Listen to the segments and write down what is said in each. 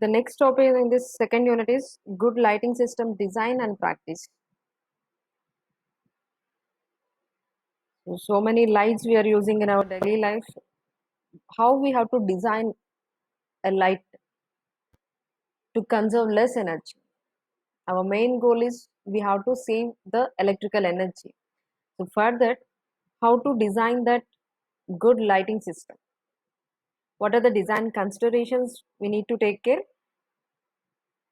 The next topic in this second unit is good lighting system design and practice. So many lights we are using in our daily life. How we have to design a light to conserve less energy. Our main goal is we have to save the electrical energy. So for that, how to design that good lighting system? What are the design considerations we need to take care?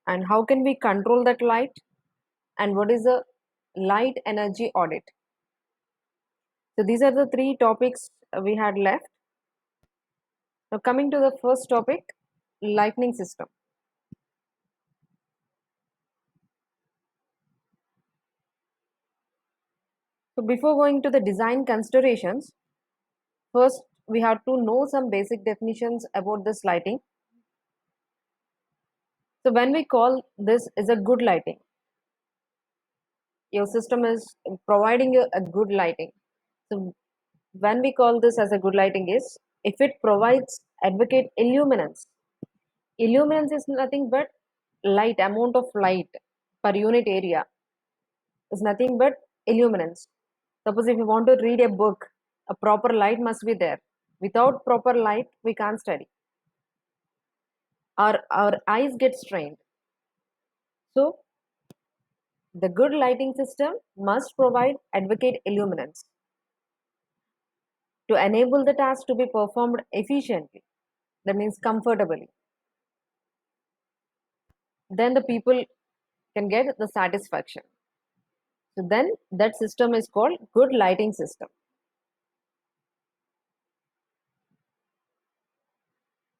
And how can we control that light? And what is the light energy audit? So these are the three topics we had left. Now coming to the first topic, lighting system. So before going to the design considerations, first we have to know some basic definitions about this lighting. So when we call this is a good lighting, your system is providing you a good lighting. So when we call this as a good lighting is if it provides adequate illuminance. Illuminance is nothing but light, amount of light per unit area is nothing but illuminance. Suppose if you want to read a book, a proper light must be there. Without proper light, we can't study. Our eyes get strained. So the good lighting system must provide adequate illuminance to enable the task to be performed efficiently. That means comfortably. Then the people can get the satisfaction. So then that system is called good lighting system.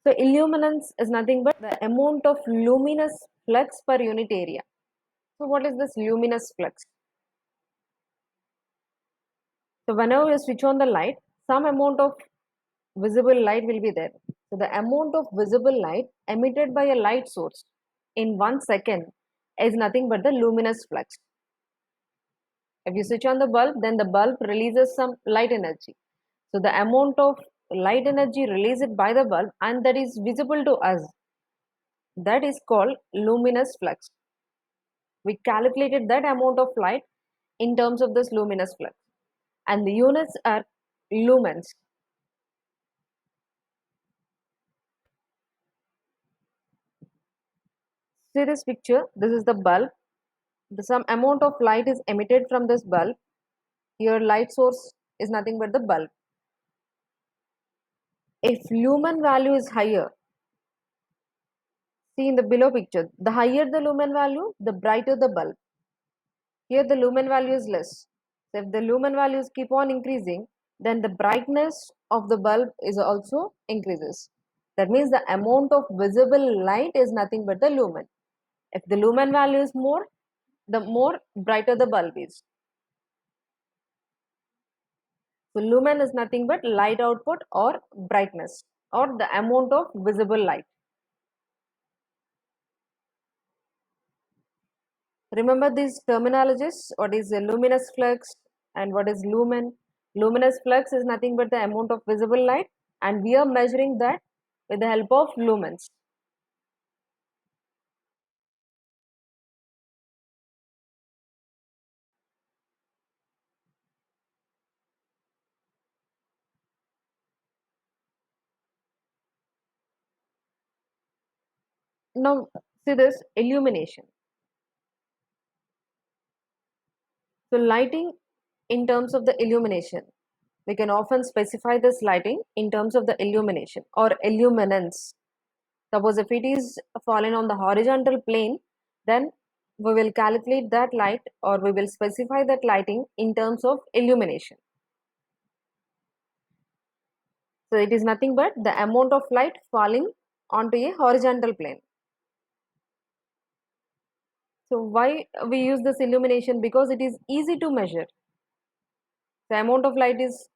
So illuminance is nothing but the amount of luminous flux per unit area. So what is this luminous flux? So whenever you switch on the light, some amount of visible light will be there. So the amount of visible light emitted by a light source in 1 second is nothing but the luminous flux. If you switch on the bulb, then the bulb releases some light energy. So the amount of light energy released by the bulb and that is visible to us, that is called luminous flux. We calculated that amount of light in terms of this luminous flux, and the units are lumens. See this picture, this is the bulb. Some amount of light is emitted from this bulb. Here light source is nothing but the bulb. If lumen value is higher, see in the below picture, the higher the lumen value, the brighter the bulb. Here the lumen value is less. So if the lumen values keep on increasing, then the brightness of the bulb is also increases. That means the amount of visible light is nothing but the lumen. If the lumen value is more, the more brighter the bulb is. So lumen is nothing but light output or brightness or the amount of visible light. Remember these terminologies, what is a luminous flux and what is lumen. Luminous flux is nothing but the amount of visible light and we are measuring that with the help of lumens. Now see this illumination. So lighting in terms of the illumination, we can often specify this lighting in terms of the illumination or illuminance. Suppose if it is fallen on the horizontal plane, then we will calculate that light or we will specify that lighting in terms of illumination. So it is nothing but the amount of light falling onto a horizontal plane. So why we use this illumination? Because it is easy to measure. The amount of light is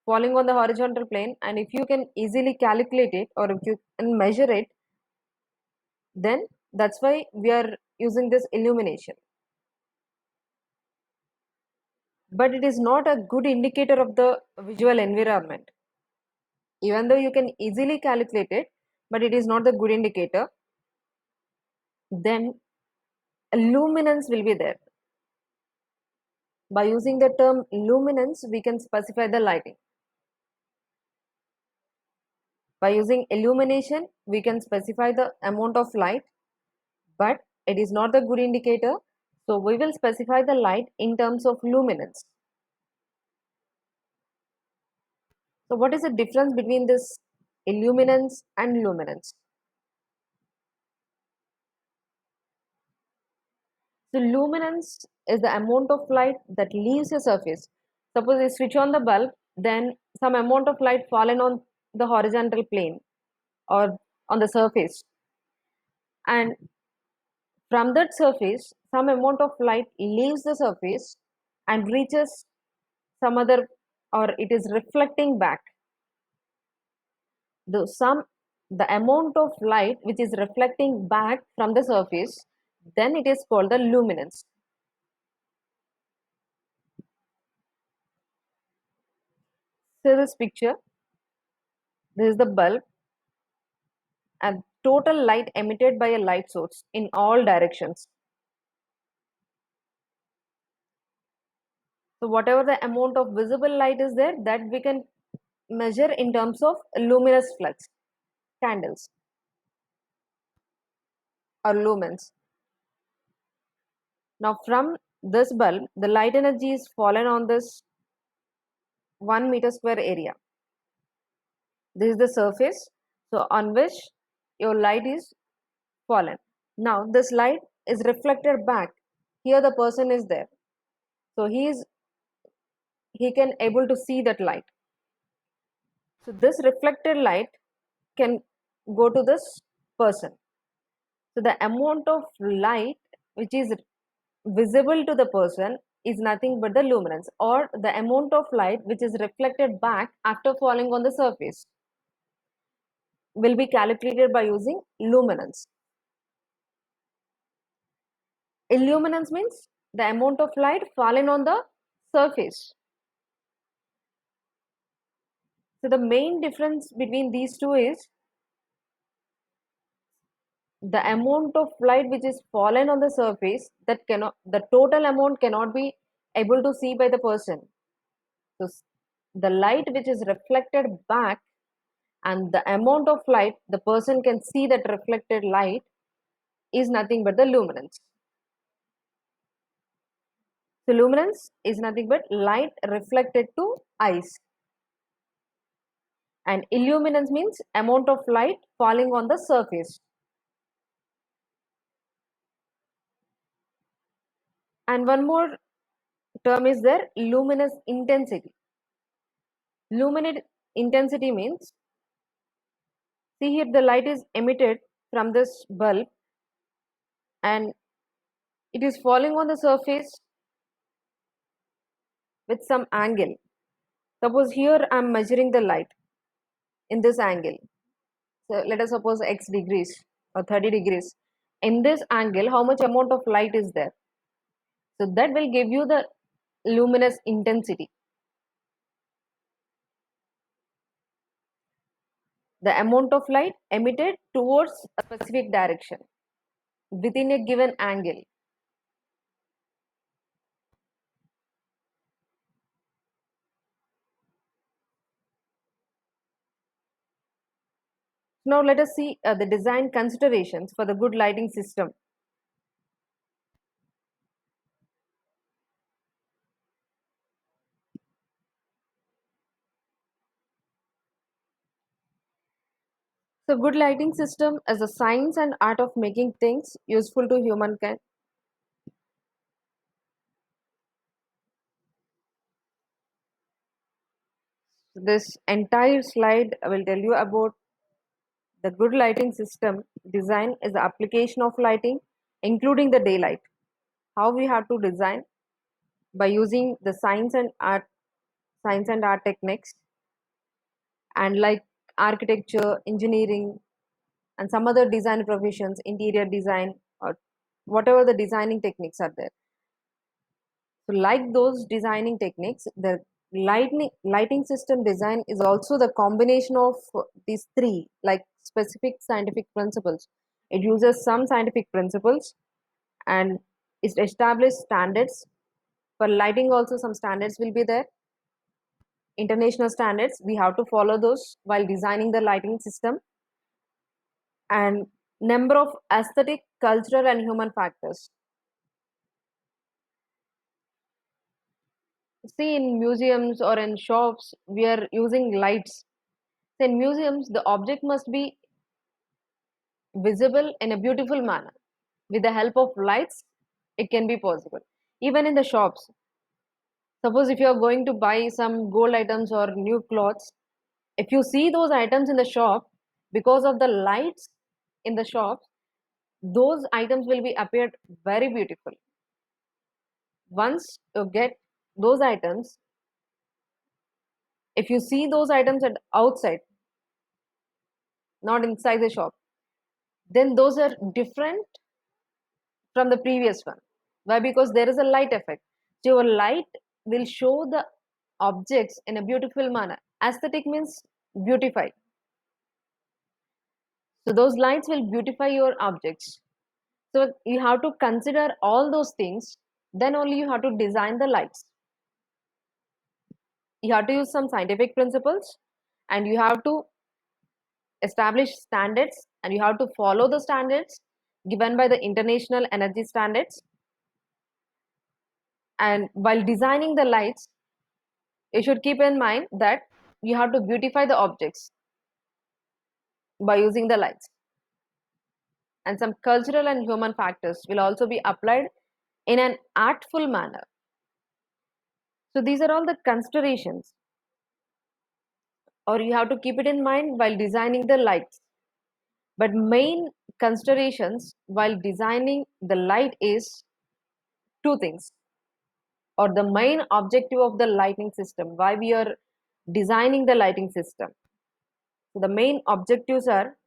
falling on the horizontal plane, and if you can easily calculate it or if you can measure it, then that's why we are using this illumination. But it is not a good indicator of the visual environment. Even though you can easily calculate it, but it is not the good indicator. then luminance will be there. By using the term luminance, we can specify the lighting. By using illumination, we can specify the amount of light, but it is not a good indicator. So we will specify the light in terms of luminance. So what is the difference between this illuminance and luminance? So luminance is the amount of light that leaves a surface. Suppose we switch on the bulb, then some amount of light fallen on the horizontal plane or on the surface, and from that surface some amount of light leaves the surface and reaches some other, or it is reflecting back. The amount of light which is reflecting back from the surface, then it is called the luminance. So this picture, this is the bulb and total light emitted by a light source in all directions. So whatever the amount of visible light is there, that we can measure in terms of luminous flux, candles or lumens. Now from this bulb, the light energy is fallen on this 1 meter square area. This is the surface, so on which your light is fallen. Now this light is reflected back. Here the person is there, so he can able to see that light. So this reflected light can go to this person. So the amount of light which is visible to the person is nothing but the luminance, or the amount of light which is reflected back after falling on the surface will be calculated by using luminance. Illuminance means the amount of light fallen on the surface. So the main difference between these two is the amount of light which is fallen on the surface, that cannot, the total amount cannot be able to see by the person. So the light which is reflected back and the amount of light the person can see, that reflected light, is nothing but the luminance. So luminance is nothing but light reflected to eyes, and illuminance means amount of light falling on the surface. And one more term is there, luminous intensity. Luminous intensity means, see here the light is emitted from this bulb and it is falling on the surface with some angle. Suppose here I am measuring the light in this angle. So let us suppose x degrees or 30 degrees. In this angle, how much amount of light is there? So that will give you the luminous intensity. The amount of light emitted towards a specific direction within a given angle. Now let us see the design considerations for the good lighting system. So good lighting system is a science and art of making things useful to humankind. This entire slide will tell you about the good lighting system design is the application of lighting, including the daylight. How we have to design by using the science and art techniques, and like architecture, engineering, and some other design professions, interior design, or whatever the designing techniques are there. So like those designing techniques, the lighting system design is also the combination of these three, like specific scientific principles. It uses some scientific principles and it establishes standards. For lighting also some standards will be there. International standards, we have to follow those while designing the lighting system. And number of aesthetic, cultural and human factors. See, in museums or in shops, we are using lights. In museums, the object must be visible in a beautiful manner. With the help of lights, it can be possible. Even in the shops, suppose if you are going to buy some gold items or new clothes, if you see those items in the shop, because of the lights in the shop, those items will be appeared very beautiful. Once you get those items, if you see those items at outside, not inside the shop, then those are different from the previous one. Why? Because there is a light effect. So your light will show the objects in a beautiful manner. Aesthetic means beautify. So those lights will beautify your objects. So you have to consider all those things. Then only you have to design the lights. You have to use some scientific principles, and you have to establish standards, and you have to follow the standards given by the international energy standards. And while designing the lights, you should keep in mind that you have to beautify the objects by using the lights. And some cultural and human factors will also be applied in an artful manner. So these are all the considerations, or you have to keep it in mind while designing the lights. But main considerations while designing the light is two things, or the main objective of the lighting system, why we are designing the lighting system. So the main objectives are,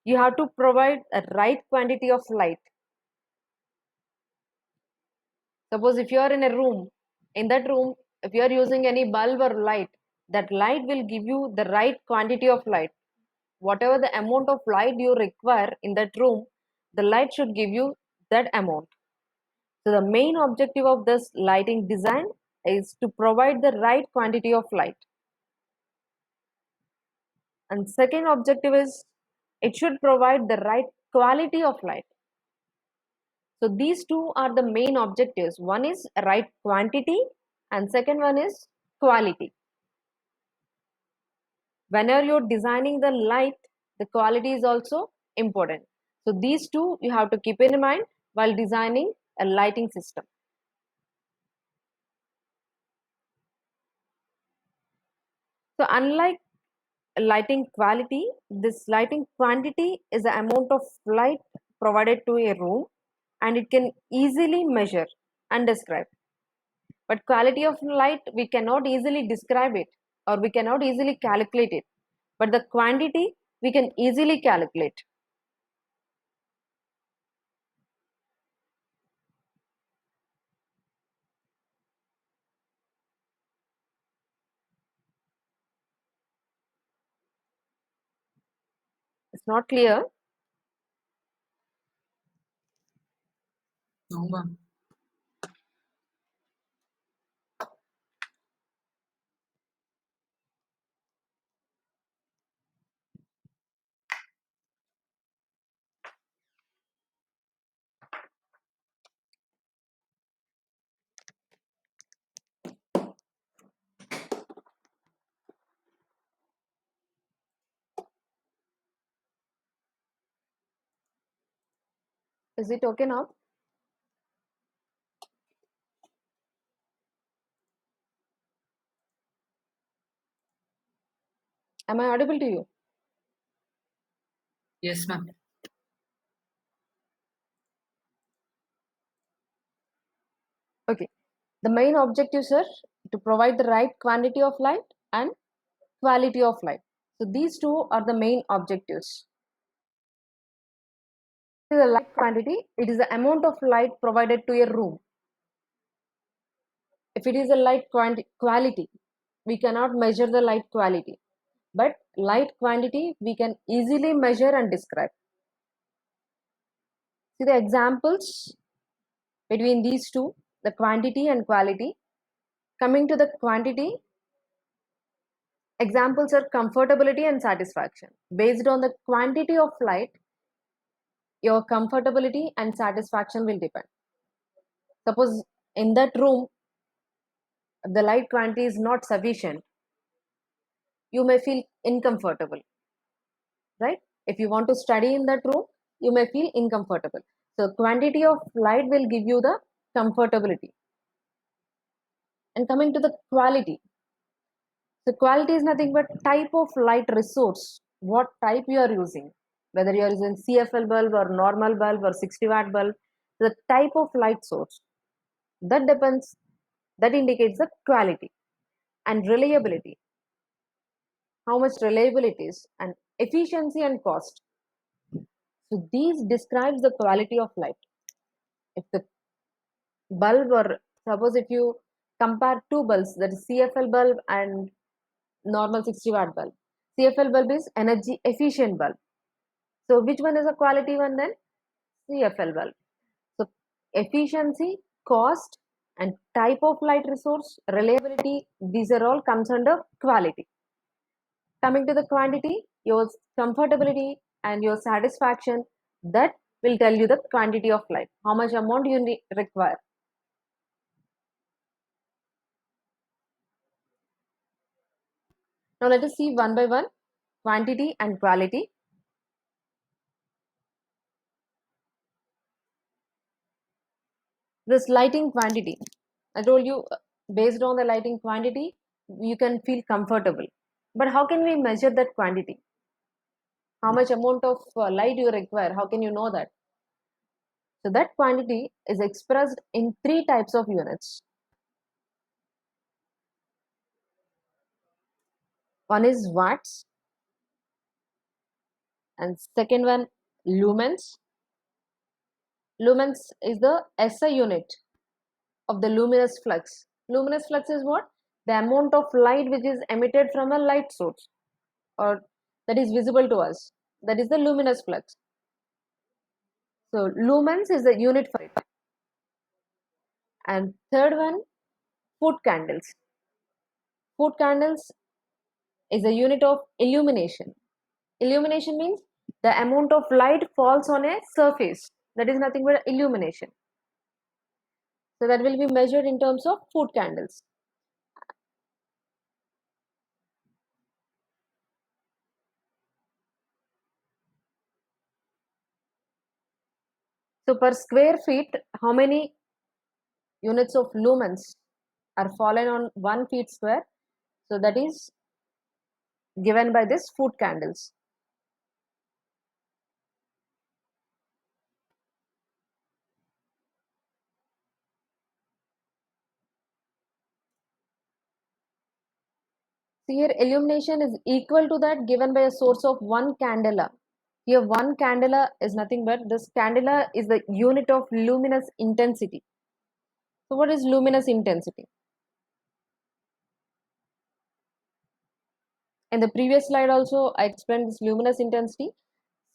you have to provide a right quantity of light. Suppose if you are in a room, in that room, if you are using any bulb or light, that light will give you the right quantity of light. Whatever the amount of light you require in that room, the light should give you that amount. So the main objective of this lighting design is to provide the right quantity of light. And second objective is, it should provide the right quality of light. So these two are the main objectives. One is right quantity and second one is quality. Whenever you're designing the light, the quality is also important. So these two you have to keep in mind while designing a lighting system. So unlike lighting quality, this lighting quantity is the amount of light provided to a room, and it can easily measure and describe. But quality of light, we cannot easily describe it, or we cannot easily calculate it. But the quantity, we can easily calculate. It's not clear. No, ma'am. Is it okay now? Am I audible to you? Yes, ma'am. Okay. The main objectives are to provide the right quantity of light and quality of light. So these two are the main objectives. The light quantity, it is the amount of light provided to a room. If it is a light quality, we cannot measure the light quality. But light quantity we can easily measure and describe. See the examples between these two, the quantity and quality. Coming to the quantity, examples are comfortability and satisfaction. Based on the quantity of light, your comfortability and satisfaction will depend. Suppose in that room, the light quantity is not sufficient, you may feel uncomfortable, right? If you want to study in that room, you may feel uncomfortable. So quantity of light will give you the comfortability. And coming to the quality, the quality is nothing but type of light resource, what type you are using, whether you are using CFL bulb or normal bulb or 60-watt bulb, the type of light source, that depends, that indicates the quality. And reliability, how much reliable it is, and efficiency and cost. So these describes the quality of light. If the bulb, or suppose if you compare two bulbs, that is CFL bulb and normal 60-watt bulb. CFL bulb is energy efficient bulb. So which one is a quality one then? CFL bulb. So efficiency, cost, and type of light resource, reliability, these are all comes under quality. Coming to the quantity, your comfortability and your satisfaction, that will tell you the quantity of light, how much amount you require. Now let us see one by one, quantity and quality. This lighting quantity, I told you, based on the lighting quantity, you can feel comfortable. But how can we measure that quantity? How much amount of light you require? How can you know that? So that quantity is expressed in three types of units. One is watts, and second one lumens. Lumens is the SI unit of the luminous flux. Luminous flux is what? The amount of light which is emitted from a light source, or that is visible to us. That is the luminous flux. So lumens is the unit for it. And third one, foot candles. Foot candles is a unit of illumination. Illumination means the amount of light falls on a surface. That is nothing but illumination. So that will be measured in terms of foot candles. So per square feet, how many units of lumens are fallen on 1 feet square? So that is given by this foot candles. So here illumination is equal to that given by a source of 1 candela. Here 1 candela is nothing but, this candela is the unit of luminous intensity. So what is luminous intensity? In the previous slide also I explained this luminous intensity.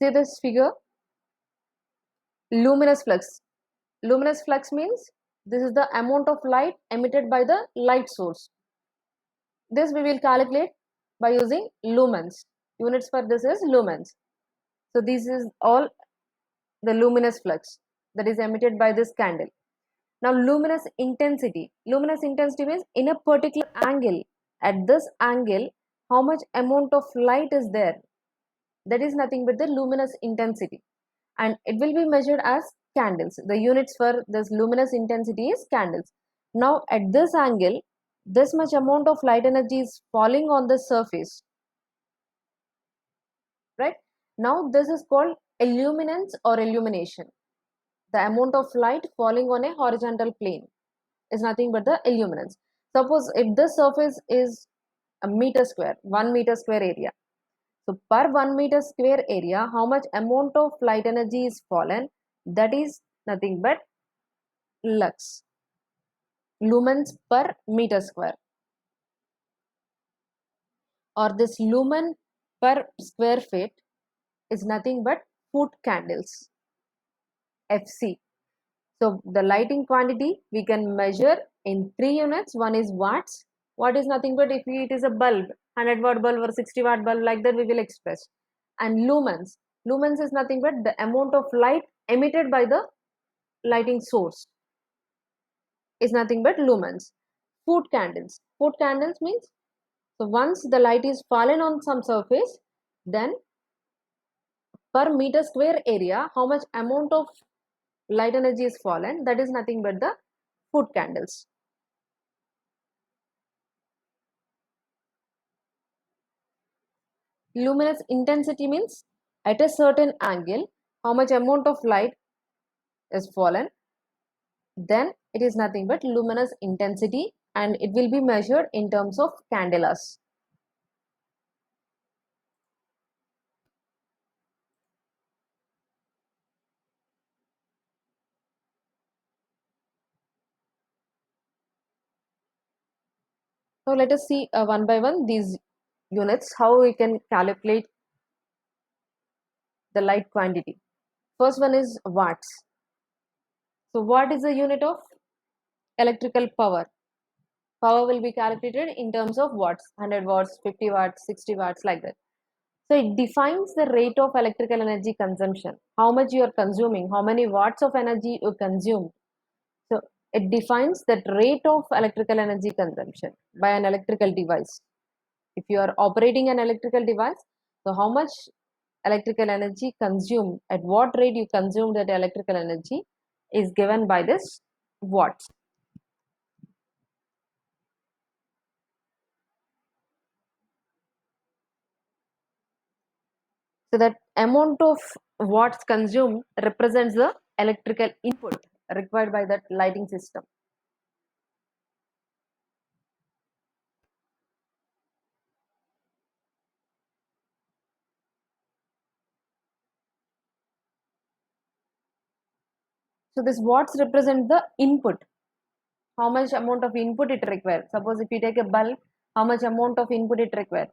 See this figure, luminous flux. Luminous flux means this is the amount of light emitted by the light source. This we will calculate by using lumens. Units for this is lumens. So this is all the luminous flux that is emitted by this candle. Now luminous intensity. Luminous intensity means in a particular angle. At this angle, how much amount of light is there? That is nothing but the luminous intensity. And it will be measured as candles. The units for this luminous intensity is candles. Now at this angle, this much amount of light energy is falling on the surface, right? Now this is called illuminance or illumination. The amount of light falling on a horizontal plane is nothing but the illuminance. Suppose if the surface is a meter square, 1 meter square area. So per 1 meter square area, how much amount of light energy is fallen? That is nothing but lux, lumens per meter square. Or this lumen per square feet is nothing but foot candles, FC. So the lighting quantity we can measure in 3 units. One is watts. Watt is nothing but if it is a bulb, 100-watt bulb or 60-watt bulb, like that we will express. And lumens. Lumens is nothing but the amount of light emitted by the lighting source is nothing but lumens. Foot candles. Foot candles means, so once the light is fallen on some surface, then per meter square area, how much amount of light energy is fallen, that is nothing but the foot candles. Luminous intensity means at a certain angle, how much amount of light is fallen, then it is nothing but luminous intensity, and it will be measured in terms of candelas. So let us see one by one these units, how we can calculate the light quantity. First one is watts. So watt is a unit of electrical power. Power will be calculated in terms of watts, 100 watts, 50 watts, 60 watts, like that. So it defines the rate of electrical energy consumption, how much you are consuming, how many watts of energy you consume. So it defines that rate of electrical energy consumption by an electrical device. If you are operating an electrical device, so how much electrical energy consumed, at what rate you consume that electrical energy is given by this watts. So that amount of watts consumed represents the electrical input required by that lighting system. So this watts represent the input, how much amount of input it requires. Suppose if you take a bulb, how much amount of input it requires.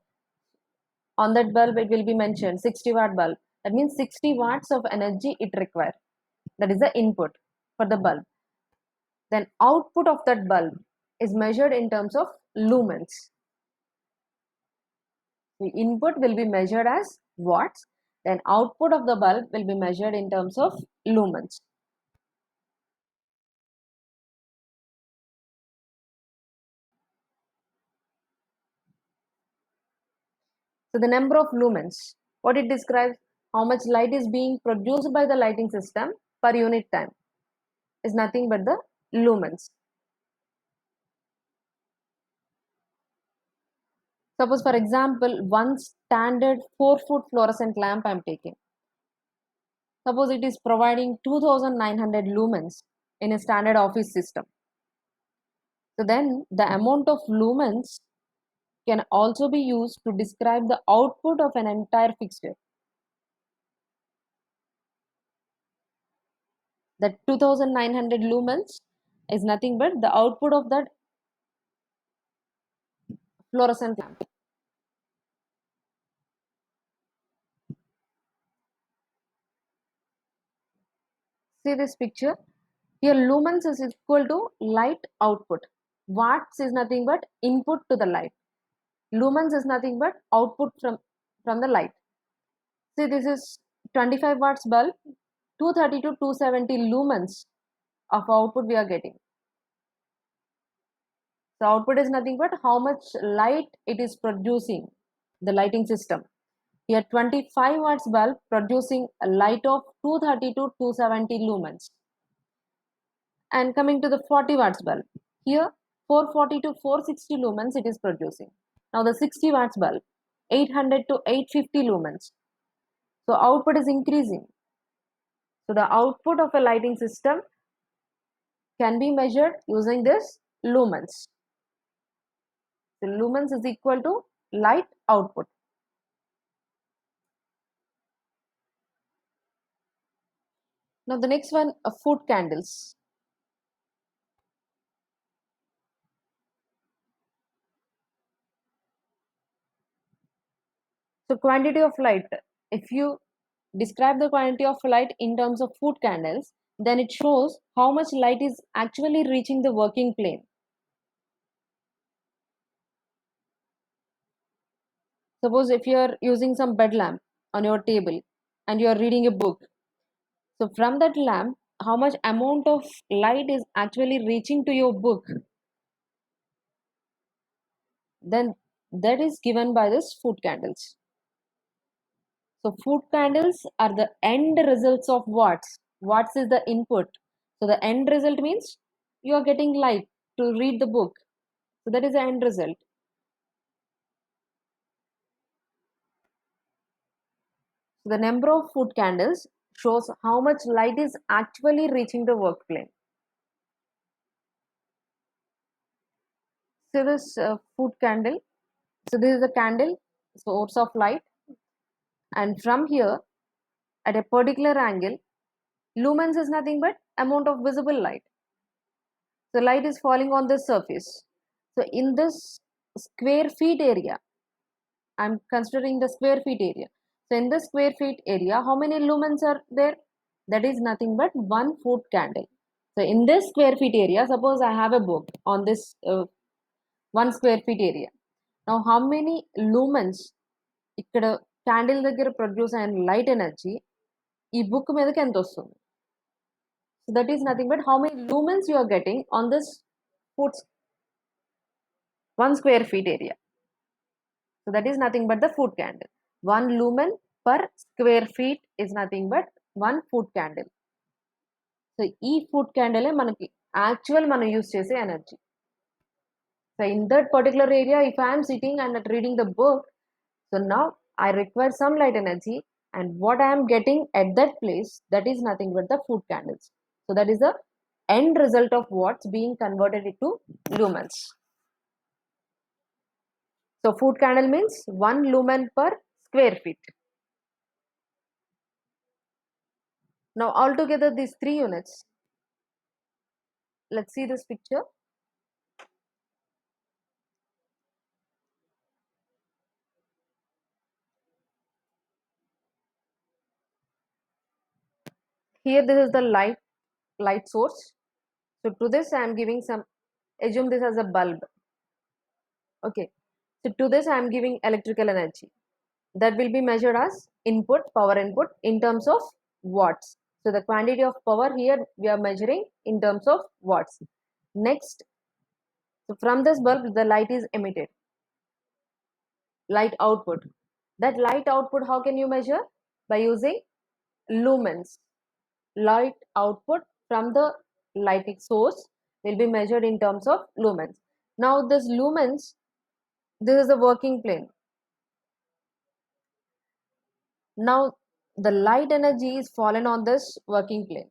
On that bulb it will be mentioned 60-watt bulb. That means 60 watts of energy it requires. That is the input for the bulb. Then output of that bulb is measured in terms of lumens. The input will be measured as watts, then output of the bulb will be measured in terms of lumens. So the number of lumens, what it describes, how much light is being produced by the lighting system per unit time, is nothing but the lumens. Suppose for example, one standard 4-foot fluorescent lamp I am taking. Suppose it is providing 2900 lumens in a standard office system. So then the amount of lumens can also be used to describe the output of an entire fixture. That 2900 lumens is nothing but the output of that fluorescent lamp. See this picture. Here lumens is equal to light output. Watts is nothing but input to the light. Lumens is nothing but output from the light. See, this is 25 watts bulb, 230 to 270 lumens of output we are getting. So output is nothing but how much light it is producing, the lighting system. Here 25 watts bulb producing a light of 230 to 270 lumens. And coming to the 40 watts bulb, here 440 to 460 lumens it is producing. Now the 60 watts bulb, 800 to 850 lumens. So output is increasing. So the output of a lighting system can be measured using this lumens. So lumens is equal to light output. Now the next one, foot candles. So quantity of light, if you describe the quantity of light in terms of foot candles, then it shows how much light is actually reaching the working plane. Suppose if you are using some bed lamp on your table and you are reading a book, so from that lamp, how much amount of light is actually reaching to your book, then that is given by this foot candles. So foot candles are the end results of watts. Watts is the input. So the end result means you are getting light to read the book. So that is the end result. So the number of foot candles shows how much light is actually reaching the work plane. So this foot candle, so this is the candle source of light, and from here at a particular angle, lumens is nothing but amount of visible light. So light is falling on this surface. So in this square feet area, I'm considering the square feet area. So in the square feet area, how many lumens are there? That is nothing but 1 foot candle. So in this square feet area, suppose I have a book on this 1 square feet area. Now how many lumens ఇక్కడ candle దగ్గర produce అయిన light energy ఈ book మీదకి ఎంత వస్తుంది? So that is nothing but how many lumens you are getting on this foot 1 square feet area. So that is nothing but the foot candle. 1 lumen per square feet is nothing but 1 foot candle. So ఈ foot candle మనకి actual మనం use చేసే energy. So in that particular area, if I am sitting and reading the book, so now I require some light energy, and what I am getting at that place, that is nothing but the foot candles. So that is the end result of what's being converted into lumens. So foot candle means 1 lumen per square feet. Now altogether these 3 units, let's see this picture. Here this is the light source. So to this I am giving some, assume this as a bulb. Okay, so to this I am giving electrical energy that will be measured as power input in terms of watts. So the quantity of power here we are measuring in terms of watts. Next, so from this bulb the light is emitted, light output. That light output, how can you measure? By using lumens. Light output from the lighting source will be measured in terms of lumens. Now this lumens, this is the working plane. Now the light energy is fallen on this working plane.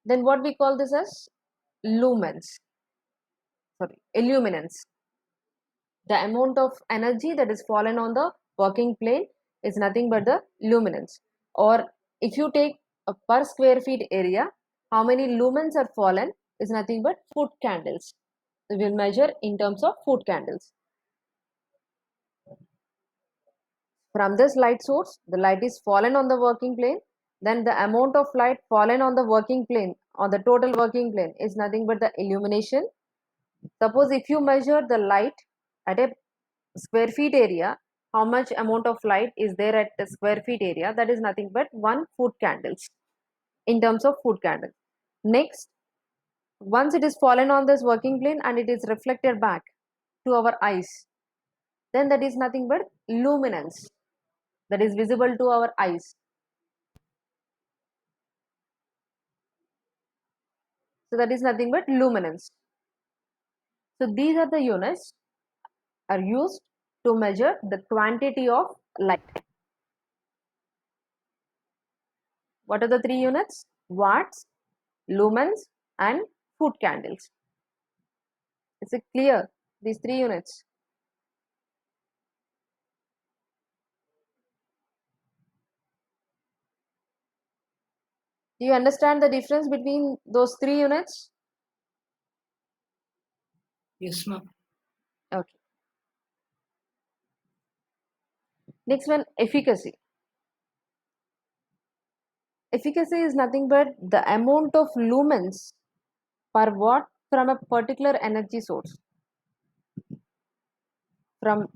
Then what we call this as illuminance. The amount of energy that is fallen on the working plane is nothing but the luminance. Or if you take a per square feet area, how many lumens are fallen is nothing but foot candles. We will measure in terms of foot candles. From this light source, the light is fallen on the working plane, then the amount of light fallen on the working plane, on the total working plane, is nothing but the illumination. Suppose if you measure the light at a square feet area, how much amount of light is there at the square feet area? That is nothing but 1 foot candles in terms of foot candle. Next, once it is fallen on this working plane and it is reflected back to our eyes, then that is nothing but luminance that is visible to our eyes. So that is nothing but luminance. So these are the units are used to measure the quantity of light. What are the 3 units? Watts, lumens, and foot candles. Is it clear? These 3 units. Do you understand the difference between those 3 units? Yes, ma'am. Okay. Next one, efficacy. Efficacy is nothing but the amount of lumens per watt from a particular energy source. From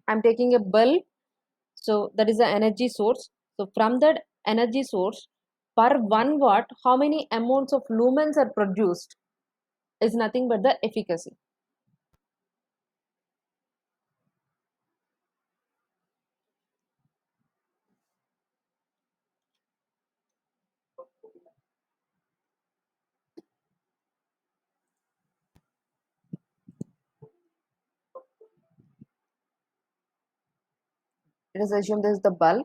I'm taking a bulb, so that is the energy source. So from that energy source, per 1 watt, how many amounts of lumens are produced is nothing but the efficacy. Let us assume this is the bulb.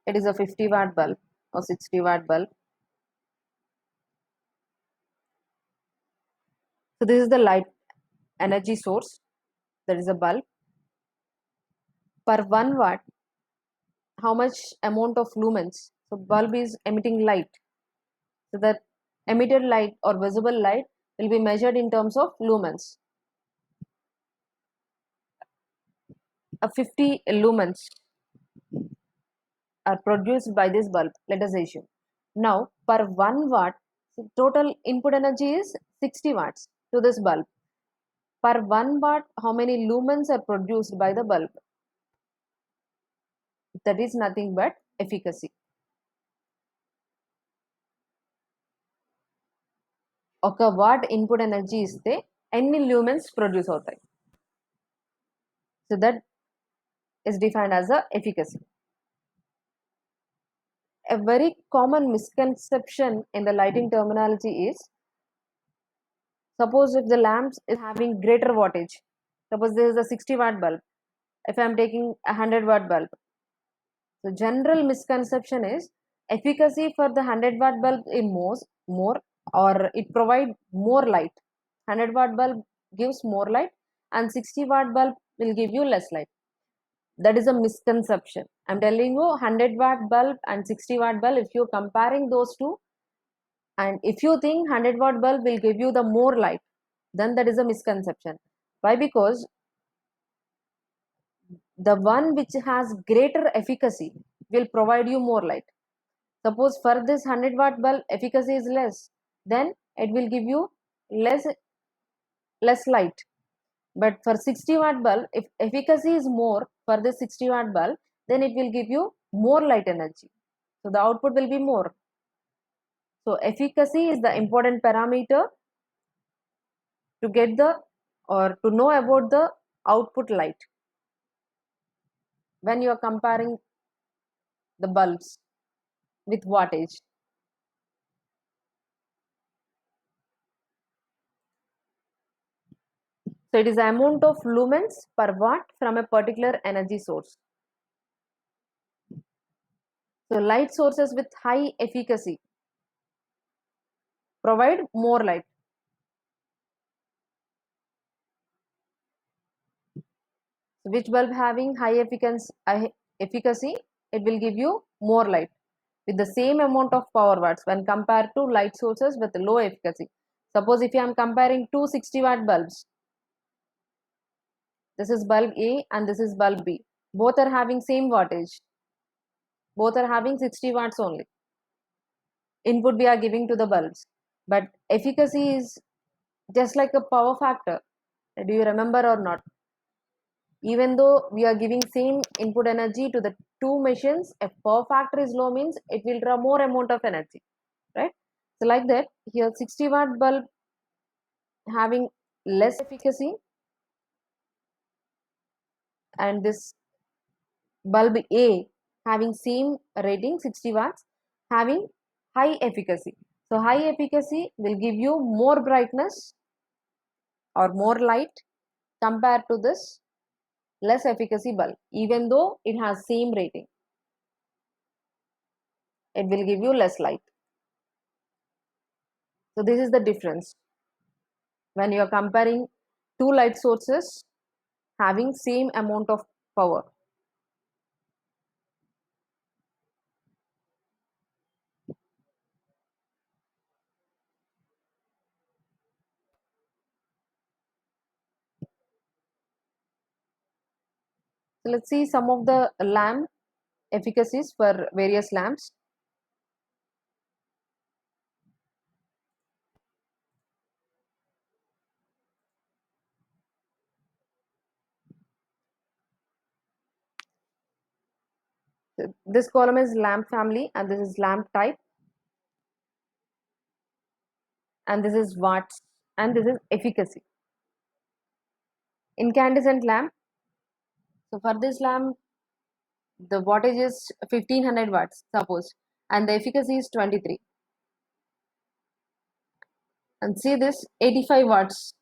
It is a 50-watt bulb or 60-watt bulb. So this is the light energy source, that is a bulb. Per 1 watt, how much amount of lumens? So bulb is emitting light. So that emitted light or visible light will be measured in terms of lumens. A 50 lumens are produced by this bulb, let us assume. Now per 1 watt, so total input energy is 60 watts to this bulb. Per 1 watt, how many lumens are produced by the bulb? That is nothing but efficacy. ఒక what input energy ఇస్తే ఎన్ని lumens produce అవుతాయి. So that is defined as a efficacy. A very common misconception in the lighting terminology is, suppose if the lamp is having greater wattage, suppose this is a 60-watt bulb, if I am taking a 100-watt bulb, the general misconception is efficacy for the 100-watt bulb is more or it provide more light. 100-watt bulb gives more light and 60-watt bulb will give you less light. That is a misconception. I'm telling you, 100-watt bulb and 60-watt bulb, if you're comparing those two, and if you think 100-watt bulb will give you the more light, then that is a misconception. Why? Because the one which has greater efficacy will provide you more light. Suppose for this 100-watt bulb efficacy is less, then it will give you less light. But for 60-watt bulb, if efficacy is more for this 60-watt bulb, then it will give you more light energy. So the output will be more. So efficacy is the important parameter to get the or to know about the output light when you are comparing the bulbs with wattage. So it is the amount of lumens per watt from a particular energy source. So light sources with high efficacy provide more light. So which bulb having high efficacy, it will give you more light with the same amount of power watts when compared to light sources with low efficacy. Suppose if I am comparing two 60-watt bulbs, this is bulb A and this is bulb B. Both are having same wattage. Both are having 60 watts only. Input we are giving to the bulbs. But efficacy is just like a power factor. Do you remember or not? Even though we are giving same input energy to the two machines, if power factor is low means it will draw more amount of energy, right? So like that, here 60-watt bulb having less efficacy and this bulb A having same rating 60 watts having high efficacy. So high efficacy will give you more brightness or more light compared to this less efficacy bulb. Even though it has same rating, it will give you less light. So this is the difference when you are comparing two light sources having same amount of power. So let's see some of the lamp efficacies for various lamps. This column is lamp family, and this is lamp type, and this is watts, and this is efficacy. Incandescent lamp. So for this lamp, the wattage is 1500 watts, suppose, and the efficacy is 23. And see this 85 watts.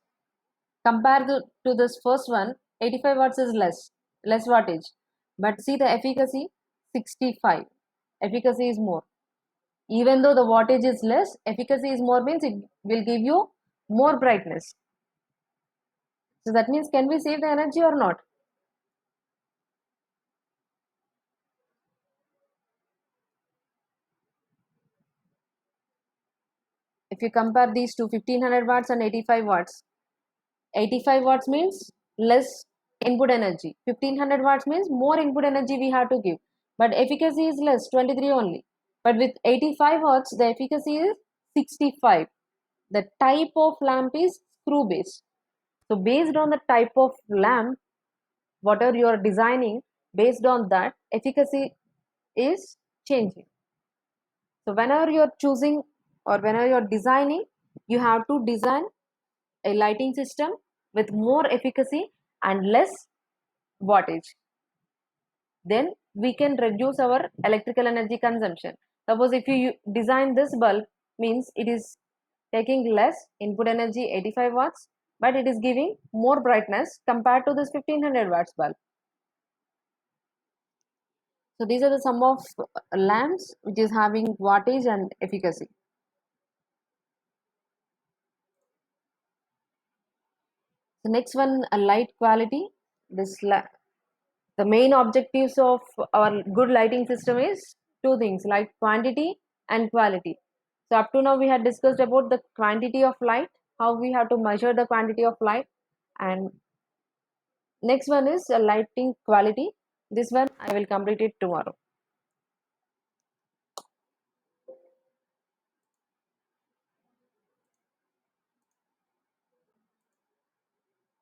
Compared to this first one, 85 watts is less wattage. But see the efficacy 65. Efficacy is more. Even though the wattage is less, efficacy is more means it will give you more brightness. So that means can we save the energy or not? If you compare these two, 1500 watts and 85 watts, 85 watts means less input energy. 1500 watts means more input energy we have to give. But efficacy is less, 23 only. But with 85 watts, the efficacy is 65. The type of lamp is screw based. So based on the type of lamp, whatever you are designing, based on that, efficacy is changing. So whenever you are choosing or whenever you are designing, you have to design a lighting system with more efficacy and less wattage. Then we can reduce our electrical energy consumption. Suppose if you design this bulb, means it is taking less input energy, 85 watts, but it is giving more brightness compared to this 1500 watts bulb. So these are the sum of lamps which is having wattage and efficacy. The next one, a light quality. The main objectives of our good lighting system is two things: light quantity and quality. So up to now we had discussed about the quantity of light, how we have to measure the quantity of light, and next one is lighting quality. This one I will complete it tomorrow.